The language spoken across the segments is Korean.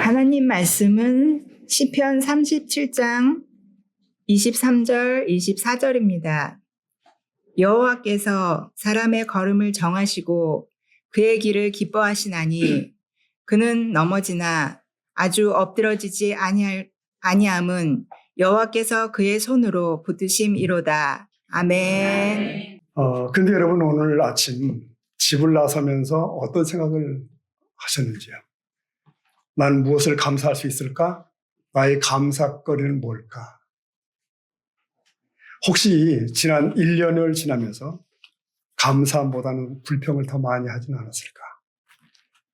하나님 말씀은 시편 37장 23절, 24절입니다. 여호와께서 사람의 걸음을 정하시고 그의 길을 기뻐하시나니 그는 넘어지나 아주 엎드러지지 아니함은 여호와께서 그의 손으로 붙드심이로다. 아멘. 근데 여러분 오늘 아침 집을 나서면서 어떤 생각을 하셨는지요? 난 무엇을 감사할 수 있을까? 나의 감사거리는 뭘까? 혹시 지난 1년을 지나면서 감사보다는 불평을 더 많이 하진 않았을까?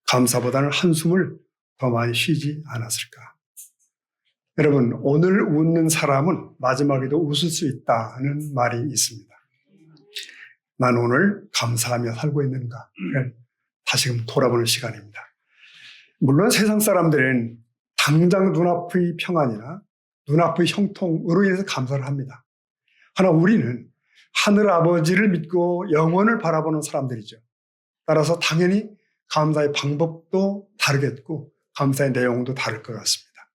감사보다는 한숨을 더 많이 쉬지 않았을까? 여러분, 오늘 웃는 사람은 마지막에도 웃을 수 있다는 말이 있습니다. 난 오늘 감사하며 살고 있는가를 다시금 돌아보는 시간입니다. 물론 세상 사람들은 당장 눈앞의 평안이나 눈앞의 형통으로 인해서 감사를 합니다. 하나 우리는 하늘 아버지를 믿고 영원을 바라보는 사람들이죠. 따라서 당연히 감사의 방법도 다르겠고 감사의 내용도 다를 것 같습니다.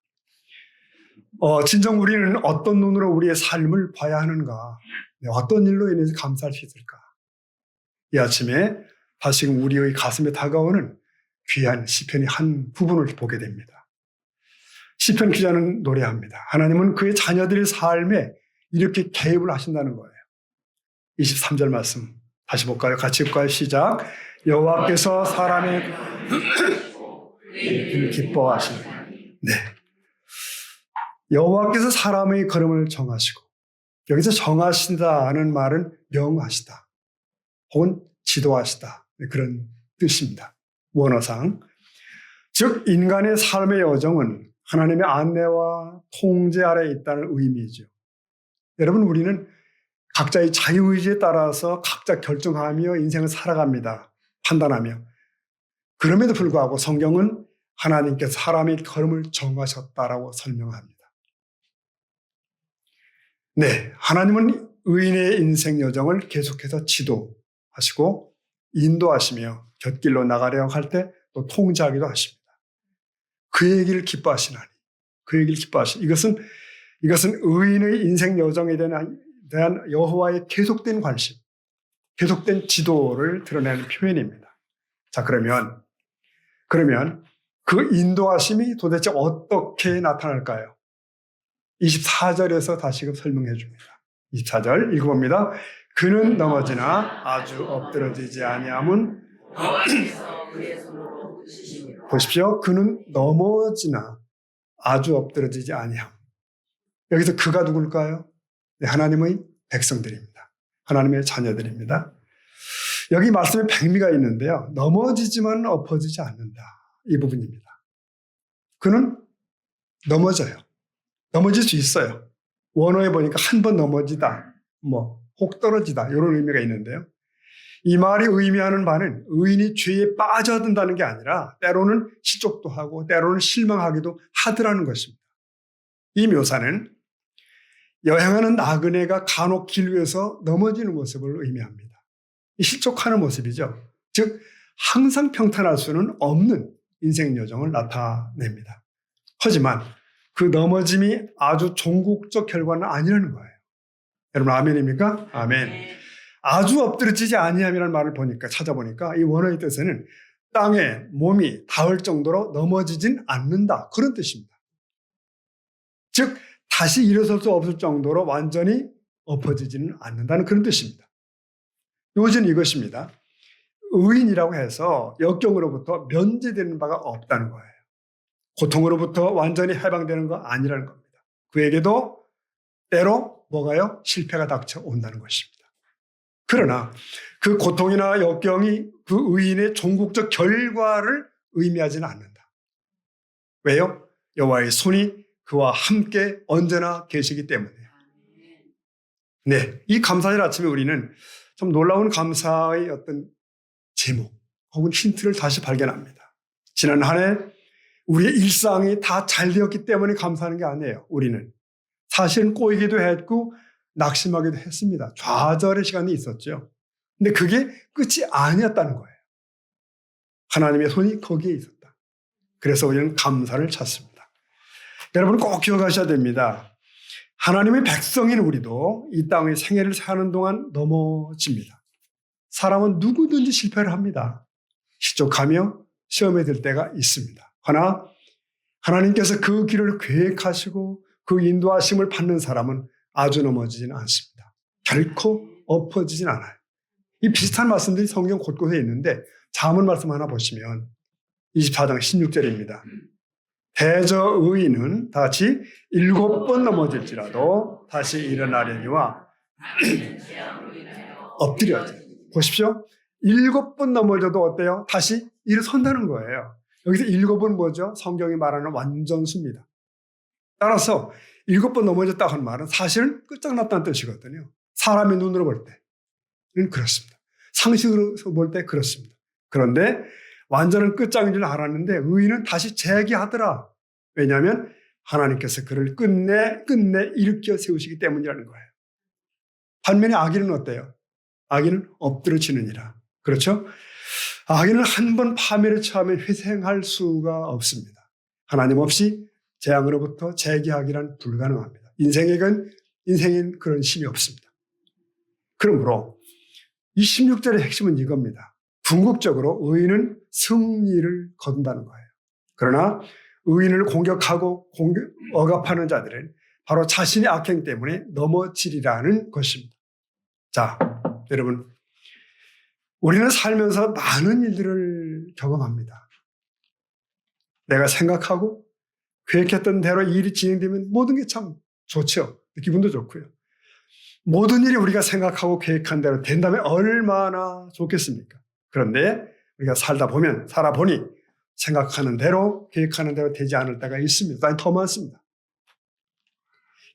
진정 우리는 어떤 눈으로 우리의 삶을 봐야 하는가, 어떤 일로 인해서 감사할 수 있을까? 이 아침에 다시금 우리의 가슴에 다가오는 귀한 시편의 한 부분을 보게 됩니다. 시편 기자는 노래합니다. 하나님은 그의 자녀들의 삶에 이렇게 개입을 하신다는 거예요. 23절 말씀 다시 볼까요? 같이 볼까요? 시작. 여호와께서 사람의 길을 기뻐하시는. 네. 여호와께서 사람의 걸음을 정하시고, 여기서 정하신다는 말은 명하시다 혹은 지도하시다, 그런 뜻입니다. 원어상. 즉 인간의 삶의 여정은 하나님의 안내와 통제 아래에 있다는 의미죠. 여러분, 우리는 각자의 자유의지에 따라서 각자 결정하며 인생을 살아갑니다. 판단하며. 그럼에도 불구하고 성경은 하나님께서 사람의 걸음을 정하셨다라고 설명합니다. 네, 하나님은 의인의 인생 여정을 계속해서 지도하시고 인도하시며 곁길로 나가려고 할 때 또 통제하기도 하십니다. 그의 길을 기뻐하시나니, 그의 길을 기뻐하시니, 이것은 의인의 인생 여정에 대한 여호와의 계속된 관심, 계속된 지도를 드러내는 표현입니다. 자, 그러면 그 인도하심이 도대체 어떻게 나타날까요? 24절에서 다시금 설명해 줍니다. 24절 읽어봅니다. 그는 넘어지나 아주 엎드러지지 아니함은, 보십시오. 그는 넘어지나 아주 엎드러지지 아니함. 여기서 그가 누굴까요? 네, 하나님의 백성들입니다. 하나님의 자녀들입니다. 여기 말씀에 백미가 있는데요. 넘어지지만 엎어지지 않는다. 이 부분입니다. 그는 넘어져요. 넘어질 수 있어요. 원어에 보니까 한 번 넘어지다, 혹 떨어지다, 이런 의미가 있는데요. 이 말이 의미하는 바는 의인이 죄에 빠져든다는 게 아니라 때로는 실족도 하고 때로는 실망하기도 하더라는 것입니다. 이 묘사는 여행하는 나그네가 간혹 길 위에서 넘어지는 모습을 의미합니다. 이 실족하는 모습이죠. 즉 항상 평탄할 수는 없는 인생 여정을 나타냅니다. 하지만 그 넘어짐이 아주 종국적 결과는 아니라는 거예요. 여러분 아멘입니까? 아멘. 아주 엎드러지지 아니함이라는 말을 찾아보니까 이 원어의 뜻에는 땅에 몸이 닿을 정도로 넘어지진 않는다, 그런 뜻입니다. 즉 다시 일어설 수 없을 정도로 완전히 엎어지지는 않는다는 그런 뜻입니다. 요지는 이것입니다. 의인이라고 해서 역경으로부터 면제되는 바가 없다는 거예요. 고통으로부터 완전히 해방되는 거 아니라는 겁니다. 그에게도 때로 뭐가요? 실패가 닥쳐온다는 것입니다. 그러나 그 고통이나 역경이 그 의인의 종국적 결과를 의미하지는 않는다. 왜요? 여호와의 손이 그와 함께 언제나 계시기 때문이에요. 네, 이 감사절 아침에 우리는 좀 놀라운 감사의 어떤 제목 혹은 힌트를 다시 발견합니다. 지난 한 해 우리의 일상이 다 잘 되었기 때문에 감사하는 게 아니에요. 우리는 사실은 꼬이기도 했고 낙심하기도 했습니다. 좌절의 시간이 있었죠. 근데 그게 끝이 아니었다는 거예요. 하나님의 손이 거기에 있었다. 그래서 우리는 감사를 찾습니다. 여러분 꼭 기억하셔야 됩니다. 하나님의 백성인 우리도 이 땅의 생애를 사는 동안 넘어집니다. 사람은 누구든지 실패를 합니다. 시족하며 시험에 들 때가 있습니다. 그러나 하나님께서 그 길을 계획하시고 그 인도하심을 받는 사람은 아주 넘어지지는 않습니다. 결코 엎어지진 않아요. 이 비슷한 말씀들이 성경 곳곳에 있는데 잠언 말씀 하나 보시면 24장 16절입니다. 대저 의인은 다 같이 7번 넘어질지라도 다시 일어나려니와 엎드려야죠. 보십시오. 7번 넘어져도 어때요? 다시 일어선다는 거예요. 여기서 7은 뭐죠? 성경이 말하는 완전수입니다. 따라서 7번 넘어졌다고 하는 말은 사실은 끝장났다는 뜻이거든요. 사람의 눈으로 볼 때는 그렇습니다. 상식으로 볼 때 그렇습니다. 그런데 완전한 끝장인 줄 알았는데 의인은 다시 재기하더라. 왜냐하면 하나님께서 그를 끝내 일으켜 세우시기 때문이라는 거예요. 반면에 악인은 어때요? 악인은 엎드러지느니라. 그렇죠? 악인은 한 번 파멸에 처하면 회생할 수가 없습니다. 하나님 없이 재앙으로부터 재기하기란 불가능합니다. 인생엔 그런 힘이 없습니다. 그러므로 이 16절의 핵심은 이겁니다. 궁극적으로 의인은 승리를 거둔다는 거예요. 그러나 의인을 공격하고 억압하는 자들은 바로 자신의 악행 때문에 넘어지리라는 것입니다. 자, 여러분, 우리는 살면서 많은 일들을 경험합니다. 내가 생각하고 계획했던 대로 일이 진행되면 모든 게 참 좋죠. 기분도 좋고요. 모든 일이 우리가 생각하고 계획한 대로 된다면 얼마나 좋겠습니까? 그런데 우리가 살아보니 생각하는 대로, 계획하는 대로 되지 않을 때가 있습니다. 아니, 더 많습니다.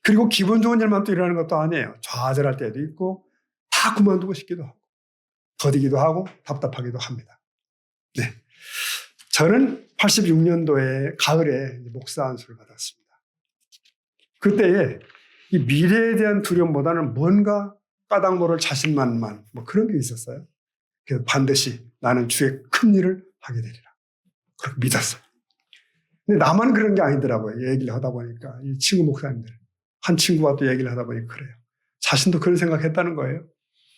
그리고 기분 좋은 일만 또 일어나는 것도 아니에요. 좌절할 때도 있고, 다 그만두고 싶기도 하고, 더디기도 하고, 답답하기도 합니다. 네. 저는 86년도에 가을에 목사 안수를 받았습니다. 그때에 이 미래에 대한 두려움보다는 뭔가 까닭 모를 자신만만 뭐 그런 게 있었어요. 그래서 반드시 나는 주의 큰 일을 하게 되리라. 그렇게 믿었어요. 근데 나만 그런 게 아니더라고요. 얘기를 하다 보니까 이 친구 목사님들 한 친구와 또 얘기를 하다 보니 그래요. 자신도 그런 생각했다는 거예요.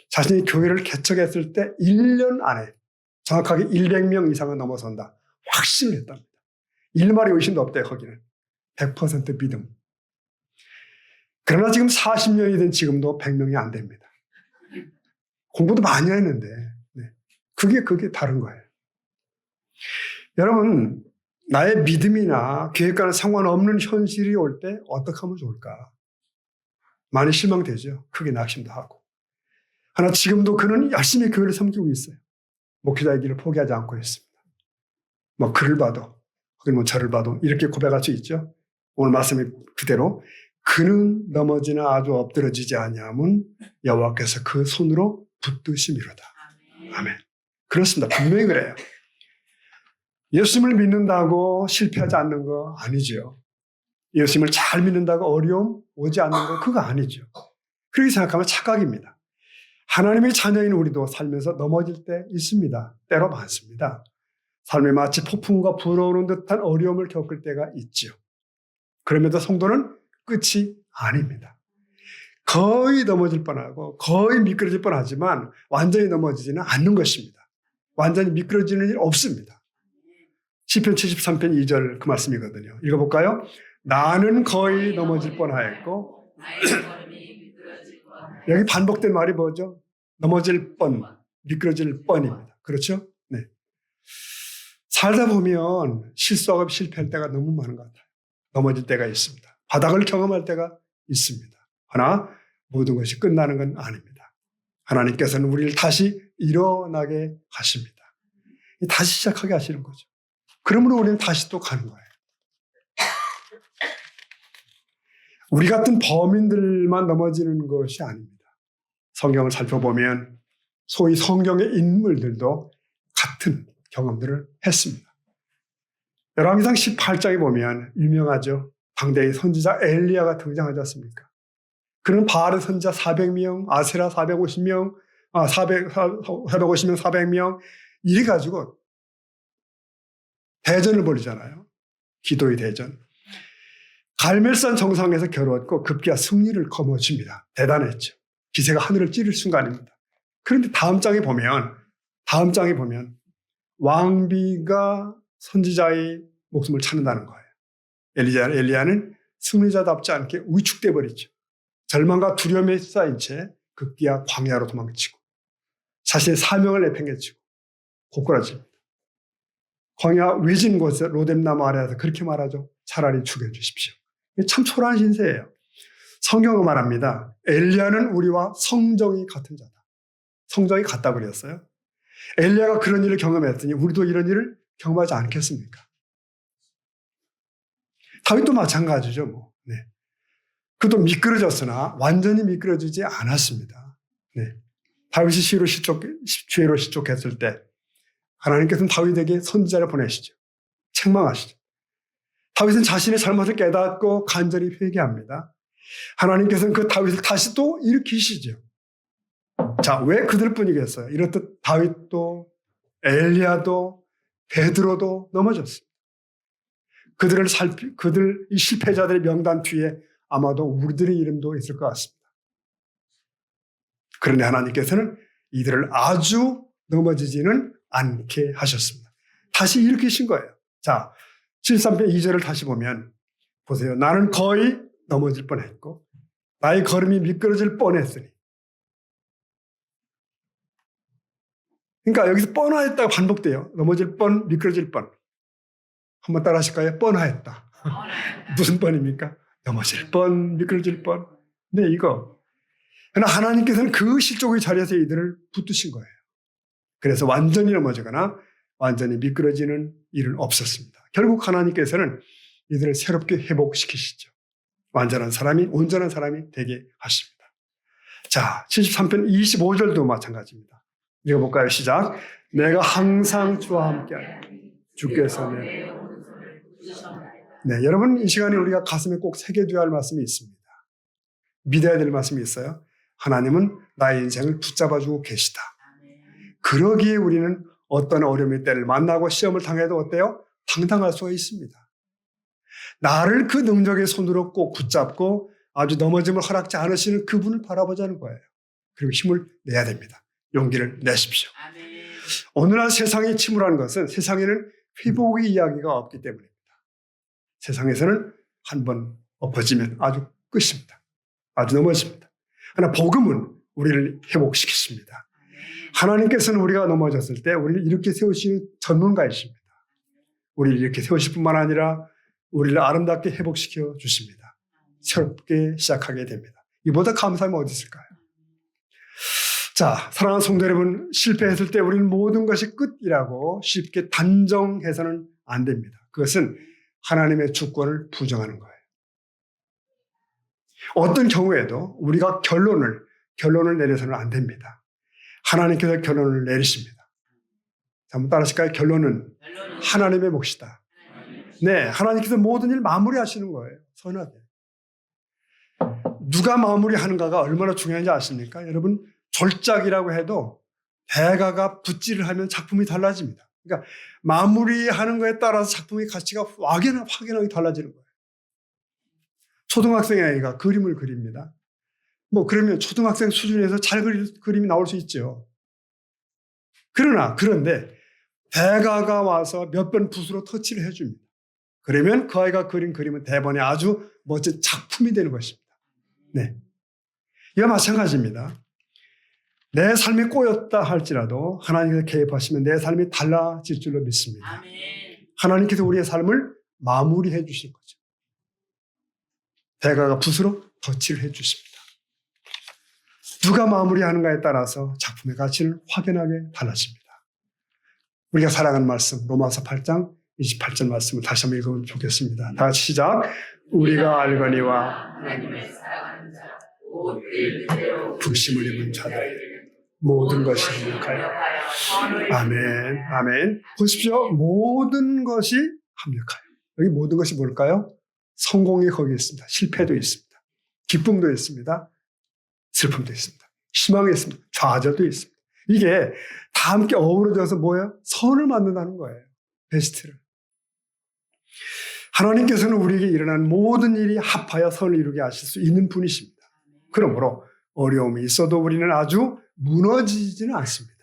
자신이 교회를 개척했을 때 1년 안에 정확하게 100명 이상은 넘어선다. 확신을 했답니다. 일말의 의심도 없대요. 거기는 100% 믿음. 그러나 지금 40년이 된 지금도 100명이 안 됩니다. 공부도 많이 했는데 그게 다른 거예요. 여러분, 나의 믿음이나 계획과는 상관없는 현실이 올 때 어떻게 하면 좋을까? 많이 실망되죠. 크게 낙심도 하고. 하나 지금도 그는 열심히 교회를 섬기고 있어요. 목회자의 길을 포기하지 않고 있습니다. 뭐 그를 봐도, 혹은 뭐 저를 봐도 이렇게 고백할 수 있죠. 오늘 말씀이 그대로 그는 넘어지나 아주 엎드러지지 아니함은 여호와께서 그 손으로 붙드심이로다. 아멘. 그렇습니다. 분명히 그래요. 예수님을 믿는다고 실패하지 않는 거 아니죠. 예수님을 잘 믿는다고 어려움 오지 않는 거 그거 아니죠. 그렇게 생각하면 착각입니다. 하나님의 자녀인 우리도 살면서 넘어질 때 있습니다. 때로 많습니다. 삶에 마치 폭풍과 불어오는 듯한 어려움을 겪을 때가 있죠. 그럼에도 성도는 끝이 아닙니다. 거의 넘어질 뻔하고 거의 미끄러질 뻔하지만 완전히 넘어지지는 않는 것입니다. 완전히 미끄러지는 일 없습니다. 시편 73편 2절 그 말씀이거든요. 읽어볼까요? 나는 거의 넘어질 뻔하였고 여기 반복된 말이 뭐죠? 넘어질 뻔, 미끄러질 뻔입니다. 그렇죠? 네. 살다 보면 실수하고 실패할 때가 너무 많은 것 같아요. 넘어질 때가 있습니다. 바닥을 경험할 때가 있습니다. 그러나 모든 것이 끝나는 건 아닙니다. 하나님께서는 우리를 다시 일어나게 하십니다. 다시 시작하게 하시는 거죠. 그러므로 우리는 다시 또 가는 거예요. 우리 같은 범인들만 넘어지는 것이 아닙니다. 성경을 살펴보면 소위 성경의 인물들도 같은 경험들을 했습니다. 열왕기상 18장에 보면 유명하죠. 당대의 선지자 엘리야가 등장하지 않습니까? 그는 바알의 선지자 400명, 아세라 450명, 450명, 400명 이래가지고 대전을 벌이잖아요. 기도의 대전. 갈멜산 정상에서 겨루었고 급기야 승리를 거머쥡니다. 대단했죠. 기세가 하늘을 찌를 순간입니다. 그런데 다음 장에 보면 왕비가 선지자의 목숨을 찾는다는 거예요. 엘리야는 승리자답지 않게 위축돼 버리죠. 절망과 두려움에 쌓인 채 급기야 광야로 도망치고 자신의 사명을 내팽개치고 고꾸라집니다. 광야 외진 곳에 로뎀나무 아래에서 그렇게 말하죠. 차라리 죽여주십시오. 참 초라한 신세예요. 성경은 말합니다. 엘리야는 우리와 성정이 같은 자다. 성정이 같다 그랬어요. 엘리야가 그런 일을 경험했더니 우리도 이런 일을 경험하지 않겠습니까? 다윗도 마찬가지죠. 뭐. 네. 그도 미끄러졌으나 완전히 미끄러지지 않았습니다. 네. 다윗이 죄로 실족했을 때 하나님께서는 다윗에게 선지자를 보내시죠. 책망하시죠. 다윗은 자신의 잘못을 깨닫고 간절히 회개합니다. 하나님께서는 그 다윗을 다시 또 일으키시죠. 자, 왜 그들뿐이겠어요? 이렇듯 다윗도 엘리야도 베드로도 넘어졌습니다. 이 실패자들의 명단 뒤에 아마도 우리들의 이름도 있을 것 같습니다. 그런데 하나님께서는 이들을 아주 넘어지지는 않게 하셨습니다. 다시 일으키신 거예요. 자, 73편 2절을 다시 보면 보세요. 나는 거의 넘어질 뻔했고 나의 걸음이 미끄러질 뻔했으니. 그러니까 여기서 뻔하였다고 반복돼요. 넘어질 뻔, 미끄러질 뻔. 한번 따라 하실까요? 뻔하였다. 무슨 뻔입니까? 넘어질 뻔, 미끄러질 뻔. 네, 이거. 그러나 하나님께서는 그 실족의 자리에서 이들을 붙드신 거예요. 그래서 완전히 넘어지거나 완전히 미끄러지는 일은 없었습니다. 결국 하나님께서는 이들을 새롭게 회복시키시죠. 온전한 사람이 되게 하십니다. 자, 73편 25절도 마찬가지입니다. 읽어볼까요? 시작. 내가 항상 주와 함께하리. 주께서 내 네, 여러분 이 시간에 우리가 가슴에 꼭 새겨둬야 할 말씀이 있습니다. 믿어야 될 말씀이 있어요. 하나님은 나의 인생을 붙잡아주고 계시다. 그러기에 우리는 어떤 어려움의 때를 만나고 시험을 당해도 어때요? 당당할 수가 있습니다. 나를 그 능력의 손으로 꼭 붙잡고 아주 넘어짐을 허락지 않으시는 그분을 바라보자는 거예요. 그리고 힘을 내야 됩니다. 용기를 내십시오. 오늘날 세상이 침울한 것은 세상에는 회복의 이야기가 없기 때문입니다. 세상에서는 한번 엎어지면 아주 끝입니다. 아주 넘어집니다. 그러나 복음은 우리를 회복시키십니다. 하나님께서는 우리가 넘어졌을 때 우리를 이렇게 세우시는 전문가이십니다. 우리를 이렇게 세우실 뿐만 아니라 우리를 아름답게 회복시켜 주십니다. 새롭게 시작하게 됩니다. 이보다 감사함이 어디 있을까요? 자, 사랑하는 성도 여러분, 실패했을 때 우리는 모든 것이 끝이라고 쉽게 단정해서는 안 됩니다. 그것은 하나님의 주권을 부정하는 거예요. 어떤 경우에도 우리가 결론을 내려서는 안 됩니다. 하나님께서 결론을 내리십니다. 자, 한번 따라하실까요? 결론은 하나님의 몫이다. 네, 하나님께서 모든 일 마무리하시는 거예요. 선하게. 누가 마무리하는가가 얼마나 중요한지 아십니까? 여러분, 졸작이라고 해도 대가가 붓질을 하면 작품이 달라집니다. 그러니까 마무리하는 거에 따라서 작품의 가치가 확연하게 달라지는 거예요. 초등학생 아이가 그림을 그립니다. 그러면 초등학생 수준에서 잘 그림이 나올 수 있죠. 그런데 대가가 와서 몇 번 붓으로 터치를 해줍니다. 그러면 그 아이가 그린 그림은 대번에 아주 멋진 작품이 되는 것입니다. 네. 이와 마찬가지입니다. 내 삶이 꼬였다 할지라도 하나님께서 개입하시면 내 삶이 달라질 줄로 믿습니다. 하나님께서 우리의 삶을 마무리해 주실 거죠. 대가가 붓으로 덧칠을 해 주십니다. 누가 마무리하는가에 따라서 작품의 가치는 확연하게 달라집니다. 우리가 사랑하는 말씀 로마서 8장 28절 말씀을 다시 한번 읽으면 좋겠습니다. 다 같이 시작. 우리가 알거니와 하나님의 사랑하는 자 곧 그대로 부심을 입은 자들 모든 것이 합력하여 아멘 아멘. 보십시오. 모든 것이 합력하여. 여기 모든 것이 뭘까요? 성공이 거기 있습니다. 실패도 있습니다. 기쁨도 있습니다. 슬픔도 있습니다. 희망이 있습니다. 좌절도 있습니다. 이게 다 함께 어우러져서 뭐예요? 선을 만든다는 거예요. 베스트를. 하나님께서는 우리에게 일어난 모든 일이 합하여 선을 이루게 하실 수 있는 분이십니다. 그러므로 어려움이 있어도 우리는 아주 무너지지는 않습니다.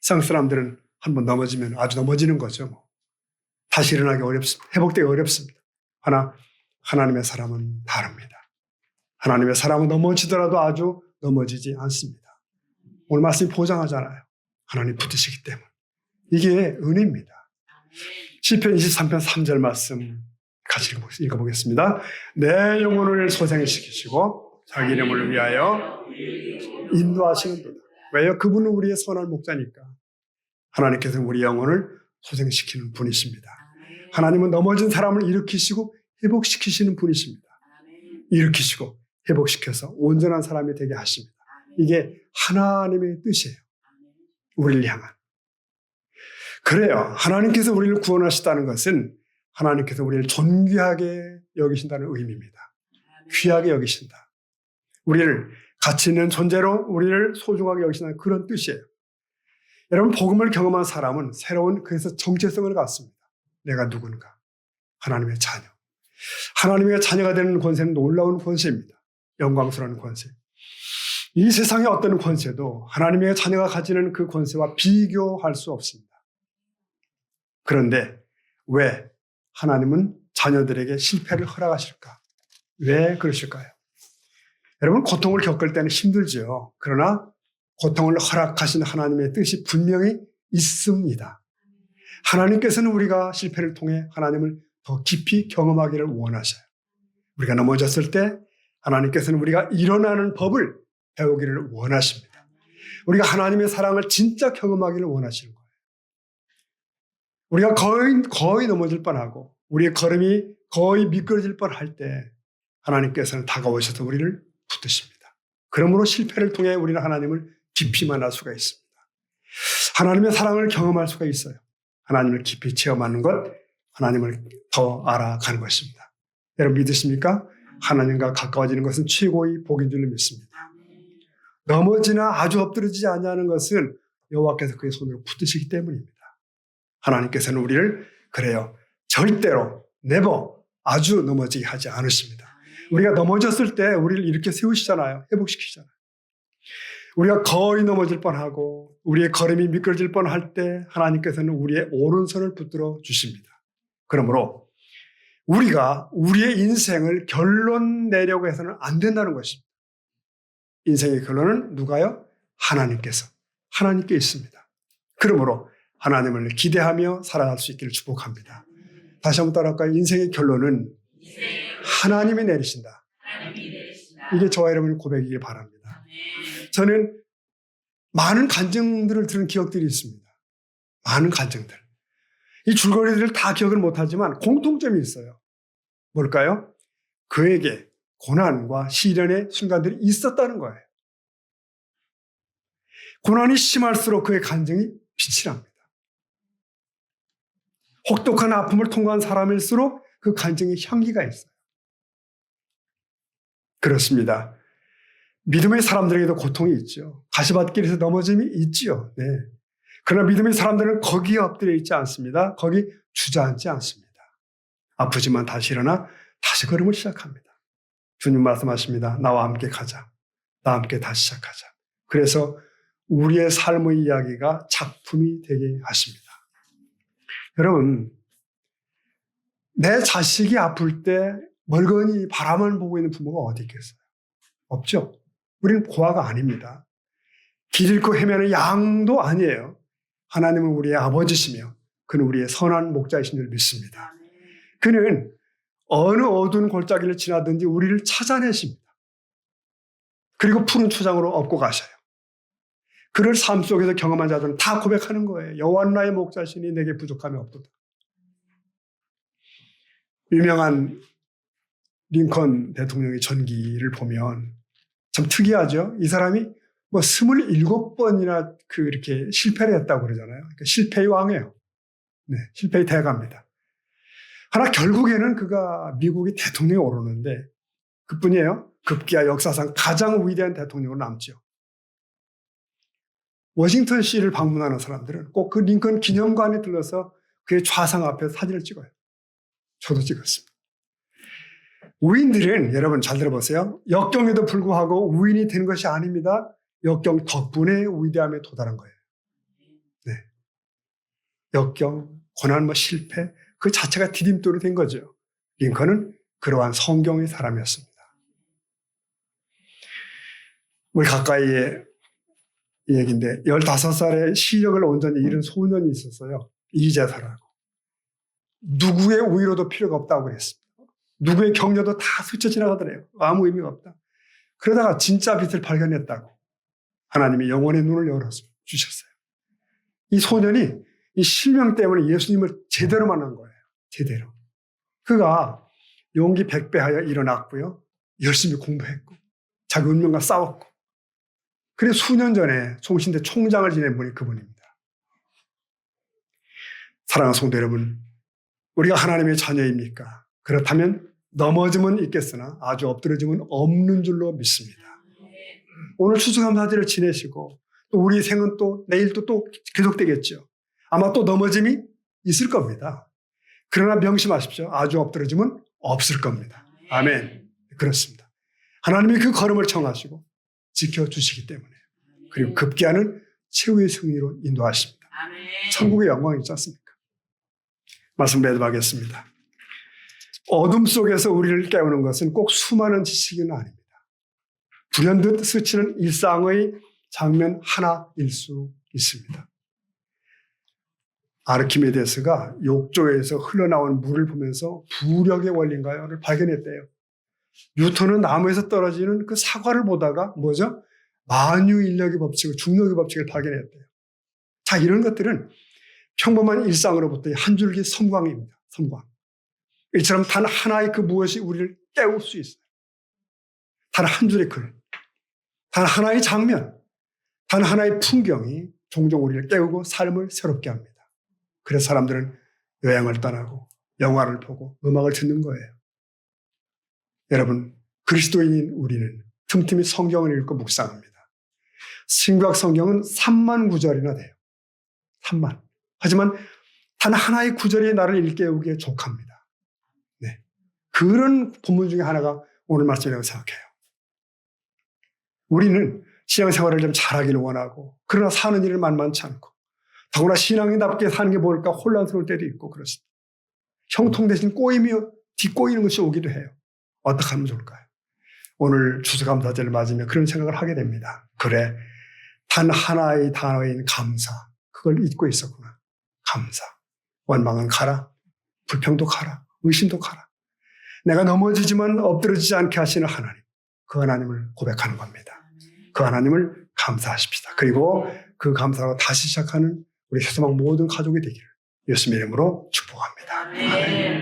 세상 사람들은 한번 넘어지면 아주 넘어지는 거죠. 다시 일어나기 어렵습니다. 회복되기 어렵습니다. 하나 하나님의 사람은 다릅니다. 하나님의 사람은 넘어지더라도 아주 넘어지지 않습니다. 오늘 말씀이 보장하잖아요. 하나님 붙으시기 때문에. 이게 은혜입니다. 시편 23편 3절 말씀 같이 읽어보겠습니다. 내 영혼을 소생시키시고 자기 이름을 위하여 인도하시는도다. 왜요? 그분은 우리의 선한 목자니까. 하나님께서는 우리 영혼을 소생시키는 분이십니다. 하나님은 넘어진 사람을 일으키시고 회복시키시는 분이십니다. 일으키시고 회복시켜서 온전한 사람이 되게 하십니다. 이게 하나님의 뜻이에요. 우리를 향한. 그래요. 하나님께서 우리를 구원하시다는 것은 하나님께서 우리를 존귀하게 여기신다는 의미입니다. 귀하게 여기신다. 우리를 가치 있는 존재로 우리를 소중하게 여기신다는 그런 뜻이에요. 여러분, 복음을 경험한 사람은 새로운 그래서 정체성을 갖습니다. 내가 누군가. 하나님의 자녀. 하나님의 자녀가 되는 권세는 놀라운 권세입니다. 영광스러운 권세. 이 세상의 어떤 권세도 하나님의 자녀가 가지는 그 권세와 비교할 수 없습니다. 그런데 왜 하나님은 자녀들에게 실패를 허락하실까? 왜 그러실까요? 여러분, 고통을 겪을 때는 힘들죠. 그러나 고통을 허락하신 하나님의 뜻이 분명히 있습니다. 하나님께서는 우리가 실패를 통해 하나님을 더 깊이 경험하기를 원하셔요. 우리가 넘어졌을 때 하나님께서는 우리가 일어나는 법을 배우기를 원하십니다. 우리가 하나님의 사랑을 진짜 경험하기를 원하시는 거예요. 우리가 거의 넘어질 뻔하고 우리의 걸음이 거의 미끄러질 뻔할 때 하나님께서는 다가오셔서 우리를 붙드십니다. 그러므로 실패를 통해 우리는 하나님을 깊이 만날 수가 있습니다. 하나님의 사랑을 경험할 수가 있어요. 하나님을 깊이 체험하는 것, 하나님을 더 알아가는 것입니다. 여러분 믿으십니까? 하나님과 가까워지는 것은 최고의 복인 줄로 믿습니다. 넘어지나 아주 엎드러지지 않냐는 것은 여호와께서 그의 손으로 붙드시기 때문입니다. 하나님께서는 우리를 그래요. 절대로 never 아주 넘어지게 하지 않으십니다. 우리가 넘어졌을 때 우리를 이렇게 세우시잖아요. 회복시키잖아요. 우리가 거의 넘어질 뻔하고 우리의 걸음이 미끄러질 뻔할 때 하나님께서는 우리의 오른손을 붙들어 주십니다. 그러므로 우리가 우리의 인생을 결론 내려고 해서는 안 된다는 것입니다. 인생의 결론은 누가요? 하나님께서. 하나님께 있습니다. 그러므로 하나님을 기대하며 살아갈 수 있기를 축복합니다. 다시 한번 따라할까요? 인생의 결론은 하나님이 내리신다. 이게 저와 여러분의 고백이길 바랍니다. 저는 많은 간증들을 들은 기억들이 있습니다. 많은 간증들. 이 줄거리들을 다 기억을 못하지만 공통점이 있어요. 뭘까요? 그에게 고난과 시련의 순간들이 있었다는 거예요. 고난이 심할수록 그의 간증이 빛이 납니다. 혹독한 아픔을 통과한 사람일수록 그 간증에 향기가 있어요. 그렇습니다. 믿음의 사람들에게도 고통이 있죠. 가시밭길에서 넘어짐이 있지요. 네. 그러나 믿음의 사람들은 거기에 엎드려 있지 않습니다. 거기 주저앉지 않습니다. 아프지만 다시 일어나 다시 걸음을 시작합니다. 주님 말씀하십니다. 나와 함께 가자. 나와 함께 다시 시작하자. 그래서 우리의 삶의 이야기가 작품이 되게 하십니다. 여러분, 내 자식이 아플 때 멀거니 바라만 보고 있는 부모가 어디 있겠어요? 없죠. 우리는 고아가 아닙니다. 길 잃고 헤매는 양도 아니에요. 하나님은 우리의 아버지시며 그는 우리의 선한 목자이신 줄 믿습니다. 그는 어느 어두운 골짜기를 지나든지 우리를 찾아내십니다. 그리고 푸른 초장으로 업고 가셔요. 그를 삶 속에서 경험한 자들은 다 고백하는 거예요. 여호와는 나의 목자시니 내게 부족함이 없도다. 유명한 링컨 대통령의 전기를 보면 참 특이하죠. 이 사람이 27번이나 이렇게 실패를 했다고 그러잖아요. 그러니까 실패의 왕이에요. 네, 실패의 대가입니다. 하나 결국에는 그가 미국의 대통령에 오르는데 그뿐이에요. 급기야 역사상 가장 위대한 대통령으로 남죠. 워싱턴 시를 방문하는 사람들은 꼭 그 링컨 기념관에 들러서 그의 좌상 앞에 사진을 찍어요. 저도 찍었습니다. 우인들은 여러분 잘 들어보세요. 역경에도 불구하고 우인이 되는 것이 아닙니다. 역경 덕분에 위대함에 도달한 거예요. 네. 역경, 고난, 실패 그 자체가 디딤돌이 된 거죠. 링컨은 그러한 성경의 사람이었습니다. 우리 가까이에 이 얘기인데 15살에 시력을 온전히 잃은 소년이 있었어요. 이재사라고. 누구의 우위로도 필요가 없다고 그랬습니다. 누구의 격려도 다 스쳐 지나가더래요. 아무 의미가 없다. 그러다가 진짜 빛을 발견했다고 하나님이 영혼의 눈을 열어주셨어요. 이 소년이 이 실명 때문에 예수님을 제대로 만난 거예요. 제대로. 그가 용기 백배하여 일어났고요. 열심히 공부했고 자기 운명과 싸웠고 그래서 수년 전에 송신대 총장을 지낸 분이 그분입니다. 사랑하는 성도 여러분, 우리가 하나님의 자녀입니까? 그렇다면 넘어짐은 있겠으나 아주 엎드러짐은 없는 줄로 믿습니다. 오늘 추수감사절을 지내시고 또 우리 생은 또 내일도 또 계속되겠죠. 아마 또 넘어짐이 있을 겁니다. 그러나 명심하십시오. 아주 엎드러짐은 없을 겁니다. 아멘. 그렇습니다. 하나님이 그 걸음을 청하시고 지켜주시기 때문에 그리고 급기야는 최후의 승리로 인도하십니다. 천국의 영광이 있지 않습니까? 말씀 매듭하겠습니다. 어둠 속에서 우리를 깨우는 것은 꼭 수많은 지식은 아닙니다. 불현듯 스치는 일상의 장면 하나일 수 있습니다. 아르키메데스가 욕조에서 흘러나온 물을 보면서 부력의 원리인가요?를 발견했대요. 뉴턴은 나무에서 떨어지는 그 사과를 보다가 뭐죠? 만유인력의 법칙, 중력의 법칙을 발견했대요. 자, 이런 것들은 평범한 일상으로부터의 한 줄기 섬광입니다. 섬광. 이처럼 단 하나의 그 무엇이 우리를 깨울 수 있어요. 단 한 줄의 글, 단 하나의 장면, 단 하나의 풍경이 종종 우리를 깨우고 삶을 새롭게 합니다. 그래서 사람들은 여행을 떠나고 영화를 보고 음악을 듣는 거예요. 여러분, 그리스도인인 우리는 틈틈이 성경을 읽고 묵상합니다. 신구약 성경은 3만 구절이나 돼요. 3만. 하지만 단 하나의 구절이 나를 일깨우기에 족합니다. 네. 그런 본문 중에 하나가 오늘 말씀이라고 생각해요. 우리는 신앙생활을 좀 잘하기를 원하고 그러나 사는 일을 만만치 않고 더구나 신앙인답게 사는 게 뭘까 혼란스러울 때도 있고 그렇습니다. 형통 대신 꼬이며 뒷꼬이는 것이 오기도 해요. 어떻게 하면 좋을까요? 오늘 추수감사절을 맞으며 그런 생각을 하게 됩니다. 그래, 단 하나의 단어인 감사, 그걸 잊고 있었구나. 감사. 원망은 가라. 불평도 가라. 의심도 가라. 내가 넘어지지만 엎드러지지 않게 하시는 하나님, 그 하나님을 고백하는 겁니다. 그 하나님을 감사하십시다. 그리고 그 감사로 다시 시작하는 우리 세상 모든 가족이 되기를 예수님의 이름으로 축복합니다. 아멘.